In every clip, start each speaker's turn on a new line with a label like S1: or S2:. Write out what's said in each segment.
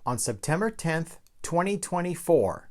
S1: On September 10th, 2024,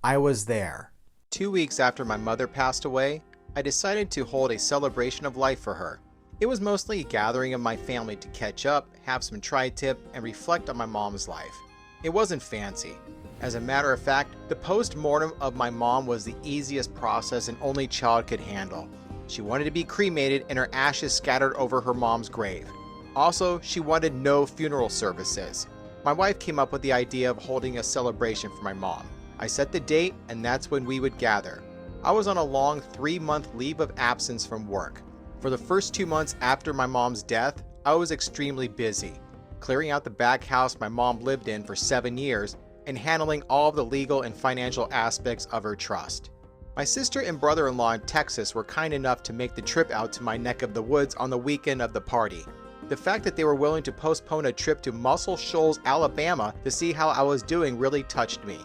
S1: I was there.
S2: 2 weeks after my mother passed away, I decided to hold a celebration of life for her. It was mostly a gathering of my family to catch up, have some tri-tip, and reflect on my mom's life. It wasn't fancy. As a matter of fact, the post-mortem of my mom was the easiest process an only child could handle. She wanted to be cremated and her ashes scattered over her mom's grave. Also, she wanted no funeral services. My wife came up with the idea of holding a celebration for my mom. I set the date, and that's when we would gather. I was on a long 3-month leave of absence from work. For the first 2 months after my mom's death, I was extremely busy, clearing out the back house my mom lived in for 7 years and handling all of the legal and financial aspects of her trust. My sister and brother-in-law in Texas were kind enough to make the trip out to my neck of the woods on the weekend of the party. The fact that they were willing to postpone a trip to Muscle Shoals, Alabama to see how I was doing really touched me.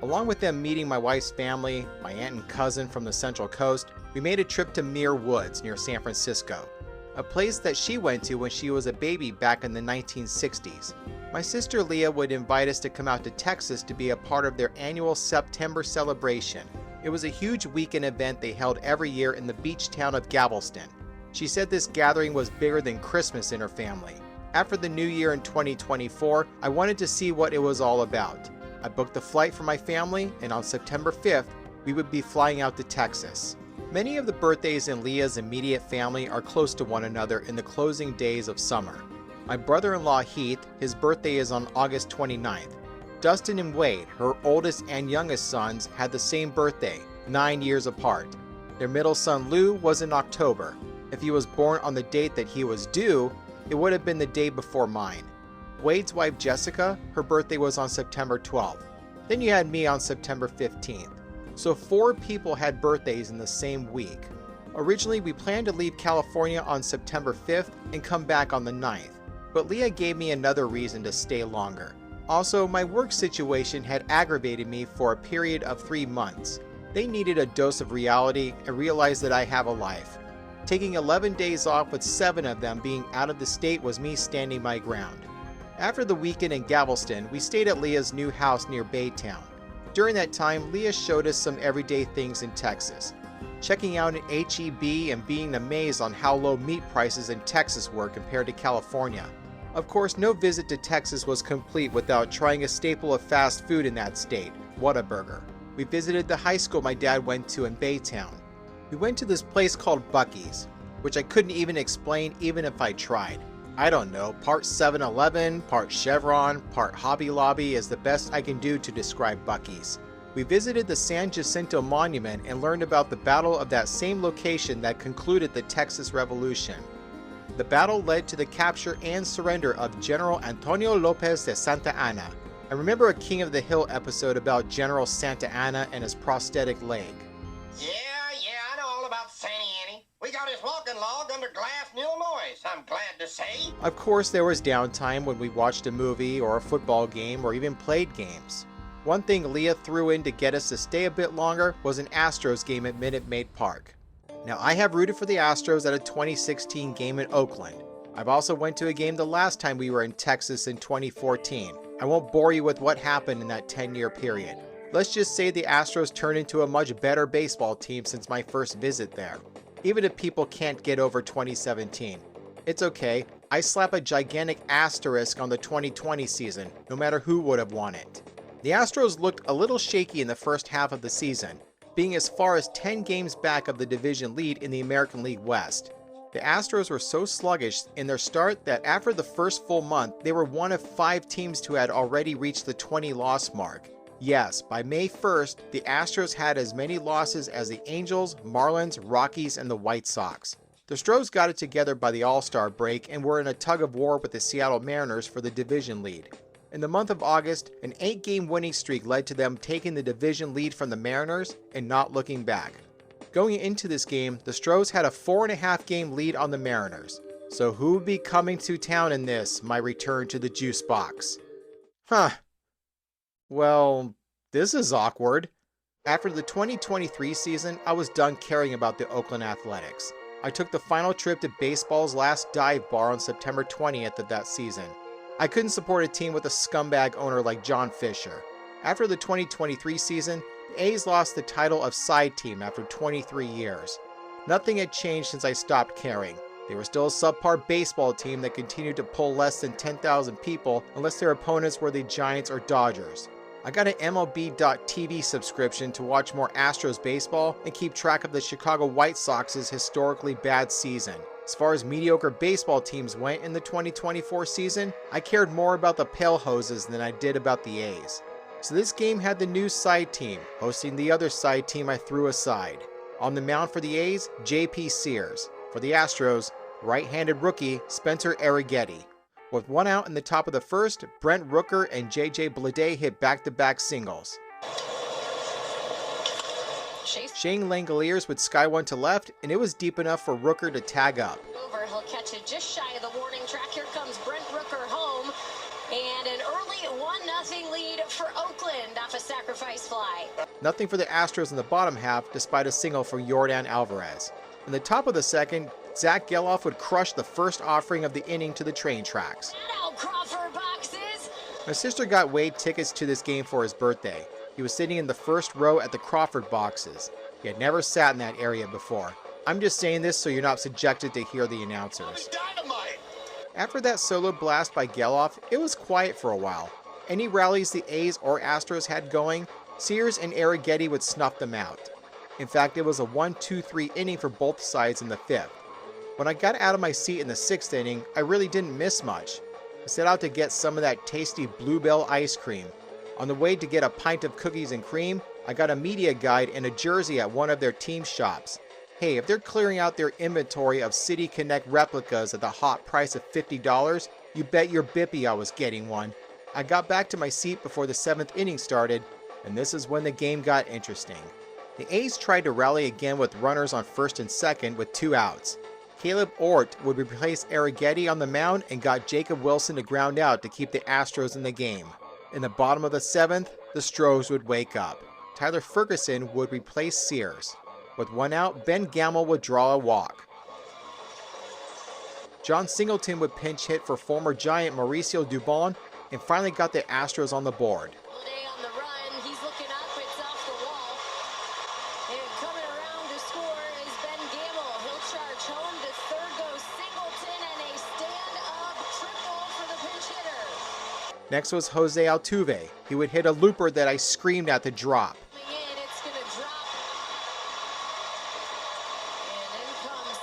S2: Along with them meeting my wife's family, my aunt and cousin from the Central Coast, we made a trip to Muir Woods near San Francisco, a place that she went to when she was a baby back in the 1960s. My sister Leah would invite us to come out to Texas to be a part of their annual September celebration. It was a huge weekend event they held every year in the beach town of Galveston. She said this gathering was bigger than Christmas in her family. After the new year in 2024, I wanted to see what it was all about. I booked the flight for my family, and on September 5th, we would be flying out to Texas. Many of the birthdays in Leah's immediate family are close to one another in the closing days of summer. My brother-in-law Heath, his birthday is on August 29th. Dustin and Wade, her oldest and youngest sons, had the same birthday, 9 years apart. Their middle son Lou was in October. If he was born on the date that he was due, it would have been the day before mine. Wade's wife Jessica, her birthday was on September 12th. Then you had me on September 15th. So 4 people had birthdays in the same week. Originally, we planned to leave California on September 5th and come back on the 9th, but Leah gave me another reason to stay longer. Also, my work situation had aggravated me for a period of 3 months. They needed a dose of reality and realized that I have a life. Taking 11 days off with 7 of them being out of the state was me standing my ground. After the weekend in Galveston, we stayed at Leah's new house near Baytown. During that time, Leah showed us some everyday things in Texas. Checking out an H-E-B and being amazed on how low meat prices in Texas were compared to California. Of course, no visit to Texas was complete without trying a staple of fast food in that state, Whataburger. We visited the high school my dad went to in Baytown. We went to this place called Buc-ee's, which I couldn't even explain even if I tried. I don't know, part 7-Eleven, part Chevron, part Hobby Lobby is the best I can do to describe Buc-ee's. We visited the San Jacinto Monument and learned about the battle of that same location that concluded the Texas Revolution. The battle led to the capture and surrender of General Antonio Lopez de Santa Anna. I remember a King of the Hill episode about General Santa Anna and his prosthetic leg.
S3: Yeah, I know all about Santa Annie. We got his walking log under glass in Illinois, I'm glad to say.
S2: Of course, there was downtime when we watched a movie or a football game or even played games. One thing Leah threw in to get us to stay a bit longer was an Astros game at Minute Maid Park. Now, I have rooted for the Astros at a 2016 game in Oakland. I've also went to a game the last time we were in Texas in 2014. I won't bore you with what happened in that 10-year period. Let's just say the Astros turned into a much better baseball team since my first visit there. Even if people can't get over 2017. It's okay, I slap a gigantic asterisk on the 2020 season, no matter who would have won it. The Astros looked a little shaky in the first half of the season, being as far as 10 games back of the division lead in the American League West. The Astros were so sluggish in their start that after the first full month, they were one of 5 teams to had already reached the 20-loss mark. Yes, by May 1st, the Astros had as many losses as the Angels, Marlins, Rockies, and the White Sox. The Stros got it together by the All-Star break and were in a tug-of-war with the Seattle Mariners for the division lead. In the month of August, an 8-game winning streak led to them taking the division lead from the Mariners and not looking back. Going into this game, the Stros had a 4.5-game lead on the Mariners. So who would be coming to town in this, my return to the juice box? Well, this is awkward. After the 2023 season, I was done caring about the Oakland Athletics. I took the final trip to baseball's last dive bar on September 20th of that season. I couldn't support a team with a scumbag owner like John Fisher. After the 2023 season, the A's lost the title of side team after 23 years. Nothing had changed since I stopped caring. They were still a subpar baseball team that continued to pull less than 10,000 people unless their opponents were the Giants or Dodgers. I got an MLB.TV subscription to watch more Astros baseball and keep track of the Chicago White Sox's historically bad season. As far as mediocre baseball teams went in the 2024 season, I cared more about the Pale Hoses than I did about the A's. So this game had the new side team, hosting the other side team I threw aside. On the mound for the A's, J.P. Sears. For the Astros, right-handed rookie Spencer Arrighetti. With one out in the top of the first, Brent Rooker and J.J. Bleday hit back-to-back singles. Shane Langoliers would sky one to left, and it was deep enough for Rooker to tag up.
S4: He'll catch it just shy of the warning track. Here comes Brent Rooker home. And an early 1-0 lead for Oakland off a sacrifice fly.
S2: Nothing for the Astros in the bottom half, despite a single for Yordan Alvarez. In the top of the second, Zach Geloff would crush the first offering of the inning to the train tracks.
S4: Crawford boxes.
S2: My sister got Wade tickets to this game for his birthday. He was sitting in the first row at the Crawford boxes. He had never sat in that area before. I'm just saying this so you're not subjected to hear the announcers.
S3: Dynamite!
S2: After that solo blast by Geloff, it was quiet for a while. Any rallies the A's or Astros had going, Sears and Arrighetti would snuff them out. In fact, it was a 1-2-3 inning for both sides in the fifth. When I got out of my seat in the sixth inning, I really didn't miss much. I set out to get some of that tasty Bluebell ice cream. On the way to get a pint of cookies and cream, I got a media guide and a jersey at one of their team shops. Hey, if they're clearing out their inventory of City Connect replicas at the hot price of $50, you bet your bippy I was getting one. I got back to my seat before the seventh inning started, and this is when the game got interesting. The A's tried to rally again with runners on first and second with 2 outs. Caleb Ort would replace Arrighetti on the mound and got Jacob Wilson to ground out to keep the Astros in the game. In the bottom of the seventh, the Stros would wake up. Tyler Ferguson would replace Sears. With 1 out, Ben Gamel would draw a walk. John Singleton would pinch hit for former Giant Mauricio Dubon and finally got the Astros on the board.
S4: Bleday on the run. He's looking up. It's off the wall. And coming around to score is Ben Gamel. He'll charge home. To third goes Singleton and a stand-up triple for the pinch hitter.
S2: Next was Jose Altuve. He would hit a looper that I screamed at to drop.
S4: Coming in, it's going to drop. And in comes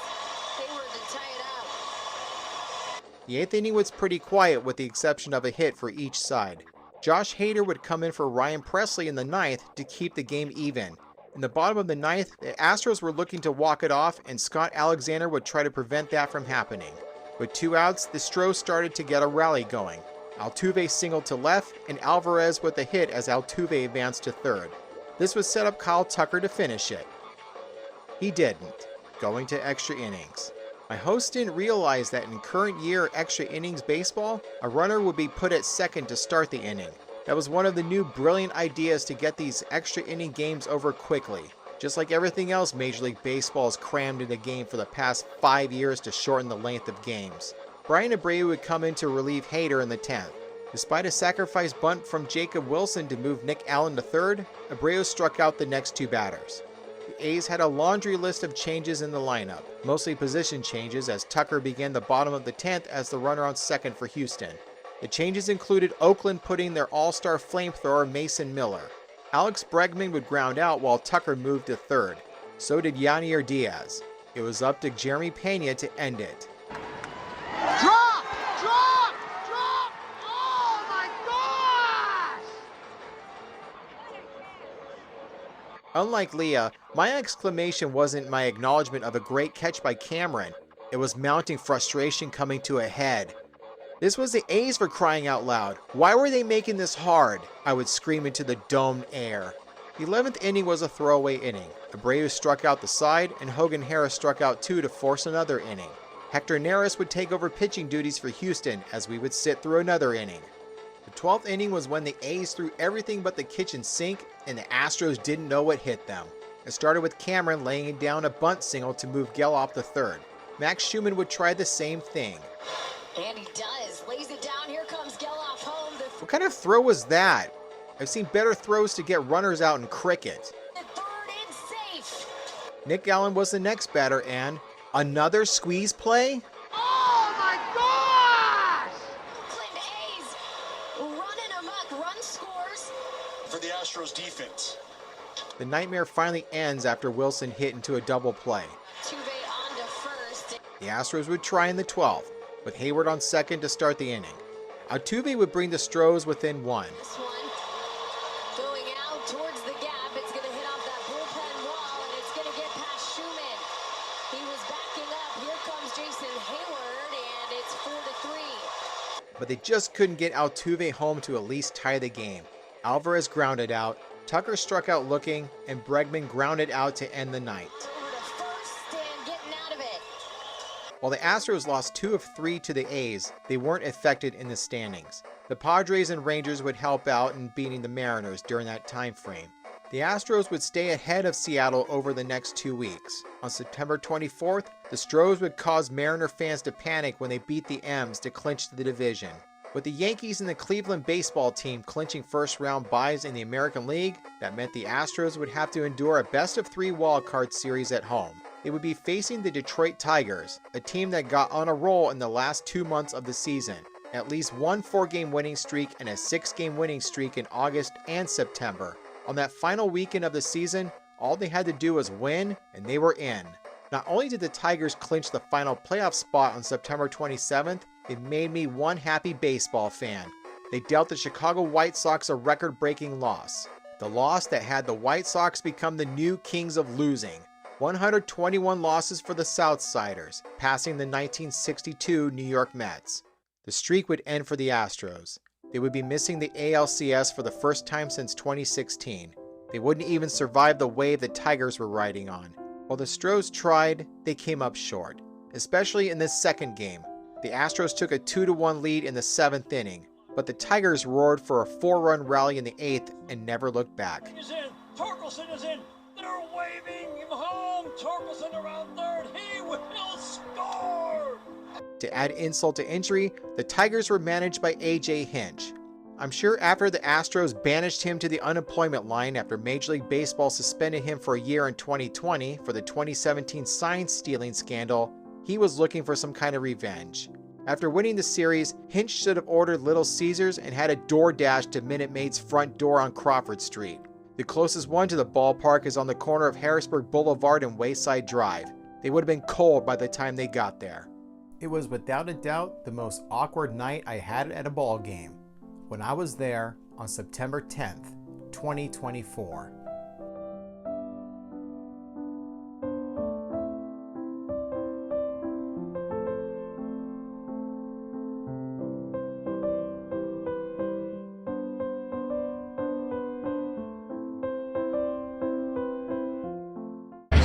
S4: Hayward to tie it up.
S2: The eighth inning was pretty quiet with the exception of a hit for each side. Josh Hader would come in for Ryan Presley in the ninth to keep the game even. In the bottom of the ninth, the Astros were looking to walk it off and Scott Alexander would try to prevent that from happening. With 2 outs, the Stros started to get a rally going. Altuve singled to left and Alvarez with a hit as Altuve advanced to third. This would set up Kyle Tucker to finish it. He didn't, going to extra innings. My host didn't realize that in current year extra innings baseball, a runner would be put at second to start the inning. That was one of the new brilliant ideas to get these extra inning games over quickly. Just like everything else Major League Baseball has crammed into the game for the past 5 years to shorten the length of games. Brian Abreu would come in to relieve Hader in the 10th. Despite a sacrifice bunt from Jacob Wilson to move Nick Allen to third, Abreu struck out the next 2 batters. The A's had a laundry list of changes in the lineup, mostly position changes as Tucker began the bottom of the 10th as the runner on second for Houston. The changes included Oakland putting their all-star flamethrower Mason Miller. Alex Bregman would ground out while Tucker moved to third. So did Yanier Diaz. It was up to Jeremy Pena to end it.
S5: Drop! Drop! Drop! Oh my gosh!
S2: Unlike Leah, my exclamation wasn't my acknowledgement of a great catch by Cameron. It was mounting frustration coming to a head. This was the A's for crying out loud. Why were they making this hard? I would scream into the domed air. The 11th inning was a throwaway inning. Abreu struck out the side and Hogan Harris struck out 2 to force another inning. Hector Neris would take over pitching duties for Houston as we would sit through another inning. The 12th inning was when the A's threw everything but the kitchen sink and the Astros didn't know what hit them. It started with Cameron laying down a bunt single to move Geloff to third. Max Schumann would try the same thing.
S4: And he does. Lays it down. Here comes Geloff home.
S2: What kind of throw was that? I've seen better throws to get runners out in cricket.
S4: The third and safe.
S2: Nick Allen was the next batter, and another squeeze play?
S5: Oh my gosh!
S4: Oakland A's running amok. Run scores.
S6: For the Astros defense.
S2: The nightmare finally ends after Wilson hit into a double play.
S4: Altuve on to first.
S2: The Astros would try in the 12th, with Hayward on second to start the inning. Altuve would bring the Stros within one.
S4: This one going out towards the gap. It's going to hit off that bullpen wall, and it's going to get past Schumann. He was backing up. Here comes Jason Hayward, and it's 4-3.
S2: But they just couldn't get Altuve home to at least tie the game. Alvarez grounded out, Tucker struck out looking, and Bregman grounded out to end the night.
S4: Over to first and getting out of it.
S2: While the Astros lost 2 of 3 to the A's, they weren't affected in the standings. The Padres and Rangers would help out in beating the Mariners during that time frame. The Astros would stay ahead of Seattle over the next 2 weeks. On September 24th, the Stros would cause Mariner fans to panic when they beat the M's to clinch the division. With the Yankees and the Cleveland baseball team clinching first-round byes in the American League, that meant the Astros would have to endure a best-of-3 wildcard series at home. They would be facing the Detroit Tigers, a team that got on a roll in the last 2 months of the season. At least one 4-game winning streak and a 6-game winning streak in August and September. On that final weekend of the season, all they had to do was win, and they were in. Not only did the Tigers clinch the final playoff spot on September 27th, it made me one happy baseball fan. They dealt the Chicago White Sox a record-breaking loss. The loss that had the White Sox become the new kings of losing. 121 losses for the Southsiders, passing the 1962 New York Mets. The streak would end for the Astros. They would be missing the ALCS for the first time since 2016. They wouldn't even survive the wave the Tigers were riding on. While the Stros tried, they came up short, especially in this second game. The Astros took a 2-1 lead in the 7th inning, but the Tigers roared for a 4-run rally in the 8th and never looked back.
S7: He's in. Torkelson is in. They're waving him home. Torkelson around third. He will score.
S2: To add insult to injury, the Tigers were managed by A.J. Hinch. I'm sure after the Astros banished him to the unemployment line after Major League Baseball suspended him for a year in 2020 for the 2017 sign stealing scandal, he was looking for some kind of revenge. After winning the series, Hinch should have ordered Little Caesars and had a DoorDash to Minute Maid's front door on Crawford Street. The closest one to the ballpark is on the corner of Harrisburg Boulevard and Wayside Drive. They would have been cold by the time they got there.
S1: It was without a doubt the most awkward night I had at a ball game when I was there on September 10th, 2024.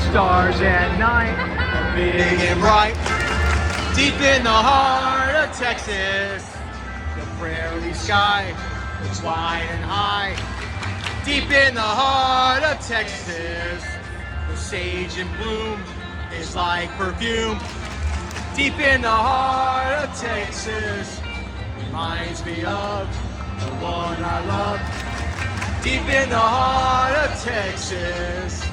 S5: Stars at night, big and bright, deep in the heart of Texas. The prairie sky is wide and high, deep in the heart of Texas. The sage in bloom is like perfume, deep in the heart of Texas. Reminds me of the one I love, deep in the heart of Texas.